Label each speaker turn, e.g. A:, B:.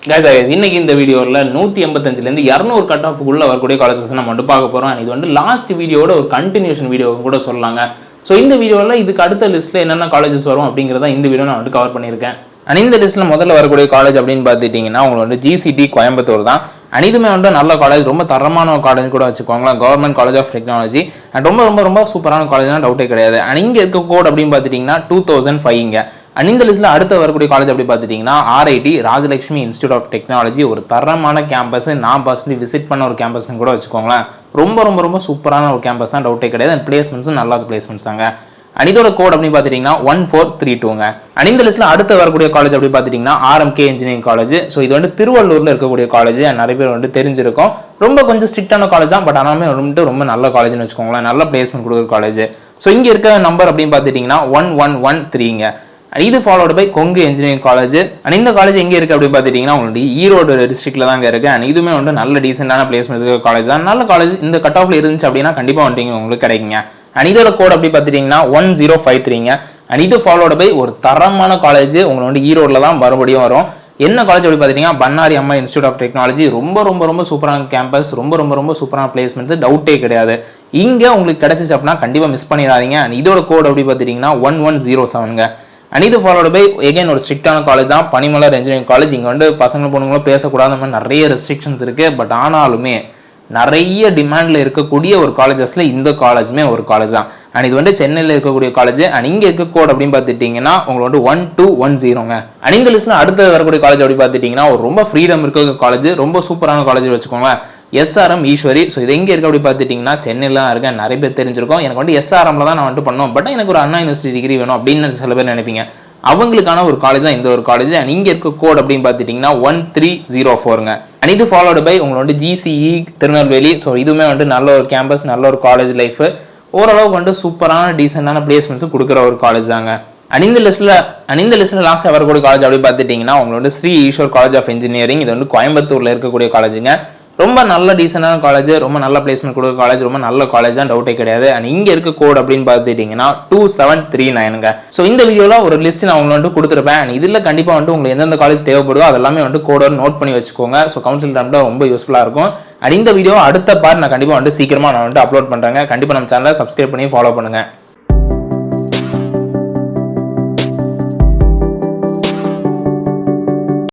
A: இன்னைக்கு இந்த வீடியோவில் 185லேருந்து 200 கட் ஆஃப்க்குள்ளே வரக்கூடிய காலேஜஸ் நம்ம வந்து பார்க்க போகிறோம். இது வந்து லாஸ்ட் வீடியோட ஒரு கண்டினியூஷன் வீடியோ கூட சொல்லலாங்க. ஸோ இந்த வீடியோவில் இதுக்கு அடுத்த லிஸ்ட்டில் என்னென்ன காலேஜஸ் வரும் அப்படிங்கிறத இந்த வீடியோ நான் வந்து கவர் பண்ணியிருக்கேன். அண்ட் இந்த லிஸ்ட்டில் முதல்ல வரக்கூடிய காலேஜ் அப்படின்னு பார்த்துட்டிங்கன்னா உங்களுக்கு வந்து GCT கோயம்புத்தூர் தான். அண்ட் இதுவுமே வந்து நல்ல காலேஜ், ரொம்ப தரமான காலேஜ் கூட வச்சுக்கோங்களேன். Government college of technology and ரொம்ப ரொம்ப ரொம்ப சூப்பரான காலேஜ்னா டவுட்டே கிடையாது. அண்ட் இங்கே இருக்க கோட் அப்படின்னு பார்த்துட்டிங்கன்னா 2005. அண்ட் இந்த லிஸ்ட்டில் அடுத்து வரக்கூடிய காலேஜ் அப்படி பார்த்துட்டிங்கன்னா RIT Rajalakshmi institute of technology. ஒரு தரமான கேம்பஸ், நான் பர்சனலி விசிட் பண்ண ஒரு கேம்பஸ்ன்னு கூட வச்சுக்கோங்களேன். ரொம்ப ரொம்ப ரொம்ப சூப்பரான ஒரு கேம்பஸ் தான், டவுட்டே கிடையாது. அண்ட் பிளேஸ்மெண்ட்ஸும் நல்ல பிளேஸ்மெண்ட்ஸ் தாங்க. அண்ட் இதோட கோட் அப்படின்னு பார்த்துட்டிங்கன்னா 1432ங்க. அண்ட் இந்த லிஸ்ட்டில் அடுத்து வரக்கூடிய காலேஜ் அப்படி பார்த்துட்டிங்கன்னா RMK இன்ஜினியரிங் காலேஜ். ஸோ இது வந்து திருவள்ளூரில் இருக்கக்கூடிய காலேஜ். நிறைய பேர் வந்து தெரிஞ்சிருக்கும். ரொம்ப கொஞ்சம் ஸ்ட்ரிக்டான காலேஜ் தான், பட் ஆனாலுமே வந்துட்டு ரொம்ப நல்ல காலேஜ்னு வச்சுக்கோங்களேன். நல்ல பிளேஸ்மெண்ட் கொடுக்குற காலேஜ். ஸோ இங்கே இருக்க நம்பர் அப்படின்னு பார்த்துட்டிங்கன்னா 1113ங்க. இது followed by Kongu engineering college. And இந்த காலேஜ் எங்கே இருக்குது அப்படின்னு பார்த்துட்டிங்கன்னா உங்களுக்கு ஈரோடு டிஸ்ட்ரிக்ட்ல தாங்க இருக்குது. அண்ட் இதுவுமே வந்து நல்ல டீசெண்டான பிளேஸ்மெண்ட்ஸ் காலேஜ் தான். நல்ல காலேஜ் இந்த கட் ஆஃப்ல இருந்துச்சு அப்படின்னா கண்டிப்பாக வந்துட்டீங்க உங்களுக்கு கிடைக்குங்க. அண்ட் இதோட கோட் அப்படி பார்த்துட்டிங்கன்னா 1053ங்க. அண்ட் இது ஃபாலோடு பை ஒரு தரமான காலேஜ் உங்களுக்கு வந்து ஈரோடில் தான் மறுபடியும் வரும். என்ன காலேஜ் அப்படி பார்த்தீங்கன்னா பண்ணாரி அம்மா இன்ஸ்டியூட் ஆஃப் டெக்னாலஜி. ரொம்ப ரொம்ப ரொம்ப சூப்பரான கேம்பஸ், ரொம்ப ரொம்ப ரொம்ப சூப்பரான பிளேஸ்மெண்ட்ஸ், டவுட்டே கிடையாது. இங்கே உங்களுக்கு கிடைச்சிச்சு அப்படின்னா கண்டிப்பாக மிஸ் பண்ணிடாதீங்க. அண்ட் இதோட கோட் அப்படி பார்த்துட்டிங்கன்னா 1107ங்க. அண்ட் இது ஃபாலோடு பை எகைன் ஒரு ஸ்ட்ரிக்டான காலேஜ் தான், பனிமலர் இன்ஜினியரிங் காலேஜ். இங்கே வந்து பசங்க பொண்ணுங்களும் பேசக்கூடாத மாதிரி நிறைய ரெஸ்ட்ரிக்ஷன்ஸ் இருக்குது. பட் ஆனாலுமே நிறைய டிமாண்டில் இருக்கக்கூடிய ஒரு காலேஜஸில் இந்த காலேஜுமே ஒரு காலேஜ் தான். அண்ட் இது வந்து சென்னையில் இருக்கக்கூடிய காலேஜ். அண்ட் இங்கே இருக்க கோட் அப்படின்னு பார்த்துட்டிங்கன்னா உங்களுக்கு வந்து 1210ங்க. அண்ட் இந்த லிஸ்ட்டில் அடுத்து வரக்கூடிய காலேஜ் அப்படி பார்த்துட்டிங்கன்னா ஒரு ரொம்ப ஃப்ரீடம் இருக்க காலேஜ், ரொம்ப சூப்பரான காலேஜ் வச்சுக்கோங்க. SRM ஈஸ்வரி. ஸோ இது எங்கே இருக்குது அப்படி பார்த்துட்டிங்கன்னா சென்னையில் தான் இருக்கேன். நிறைய பேர் தெரிஞ்சிருக்கும். எனக்கு வந்து SRMல தான் நான் வந்துட்டு பண்ணோம், பட் எனக்கு ஒரு அண்ணா யூனிவர்சிட்டி டிகிரி வேணும் அப்படின்னு சில பேர் நினைப்பீங்க. அவங்களுக்கான ஒரு காலேஜ் தான் இந்த ஒரு காலேஜ். அண்ட் இங்கே இருக்க கோட் அப்படின்னு பார்த்துட்டிங்கன்னா 1304ங்க. அண்ட் இது ஃபாலோடு பை உங்களோட GCE திருநெல்வேலி. ஸோ இதுவுமே வந்து நல்ல ஒரு கேம்பஸ், நல்ல ஒரு காலேஜ் லைஃப், ஓரளவுக்கு வந்து சூப்பரான டீசெண்டான பிளேஸ்மெண்ட்ஸ் கொடுக்குற ஒரு காலேஜ் தாங்க. அண்ட் இந்த லிஸ்ட்டில் லாஸ்ட்டாக வரக்கூடிய காலேஜ் அப்படி பார்த்துட்டிங்கன்னா உங்களோட Sri Eswar college of engineering. இது வந்து கோயம்புத்தூரில் இருக்கக்கூடிய காலேஜுங்க. ரொம்ப நல்ல டீசெண்டான காலேஜ், ரொம்ப நல்ல பிளேஸ்மெண்ட் கொடுக்குற காலேஜ், ரொம்ப நல்ல காலேஜ் தான், டவுட்டே கிடையாது. அண்ட் இங்கே இருக்க கோட் அப்படின்னு பார்த்துட்டிங்கன்னா 2739ங்க. ஸோ இந்த வீடியோவில் ஒரு லிஸ்ட் நான் உங்களுக்கு வந்து கொடுத்துருப்பேன். அண்ட் இதில் கண்டிப்பாக வந்து உங்களுக்கு எந்தெந்த காலேஜ் தேவைப்படுதோ அதெல்லாமே வந்து கோடோட நோட் பண்ணி வச்சுக்கோங்க. ஸோ கவுன்சில் டைமில் ரொம்ப யூஸ்ஃபுல்லாக இருக்கும். அண்ட் இந்த வீடியோ அடுத்த பார்ட் நான் கண்டிப்பாக வந்து சீக்கிரமாக நான் வந்து அப்லோட் பண்ணுறேங்க. கண்டிப்பாக நம்ம சேனலை சப்ஸ்கிரைப் பண்ணி ஃபாலோ பண்ணுங்கள்.